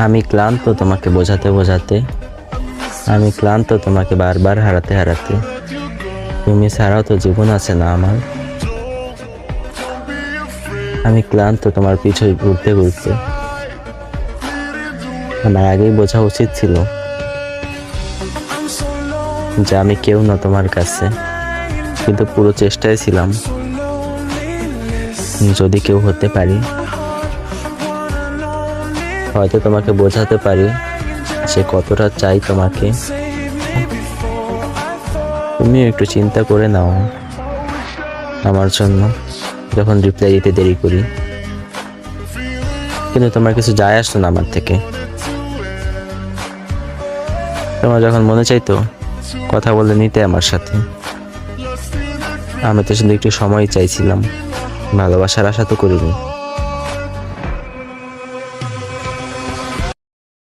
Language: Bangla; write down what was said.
আমি ক্লান্ত তোমাকে বোঝাতে বোঝাতে, আমি ক্লান্ত তোমাকে বারবার হারাতে হারাতে। তুমি ছাড়াও তো জীবন আছে না আমার। আমি ক্লান্ত তোমার পিছু ঘুরতে ঘুরতে। আমার আগেই বোঝা উচিত ছিল যে আমি কেউ না তোমার কাছে, কিন্তু পুরো চেষ্টায় ছিলাম যদি কেউ হতে পারি, হয়তো তোমাকে বোঝাতে পারি যে কতটা চাই তোমাকে। তুমি একটু চিন্তা করে নাও আমার জন্য যখন রিপ্লাই দিতে দেরি করি, কিন্তু তোমার কিছু যায় আসতো না আমার থেকে। তোমার যখন মনে চাইতো কথা বলে নিতে আমার সাথে, আমি তো শুধু একটু সময় চাইছিলাম, ভালোবাসার আশা তো করিনি।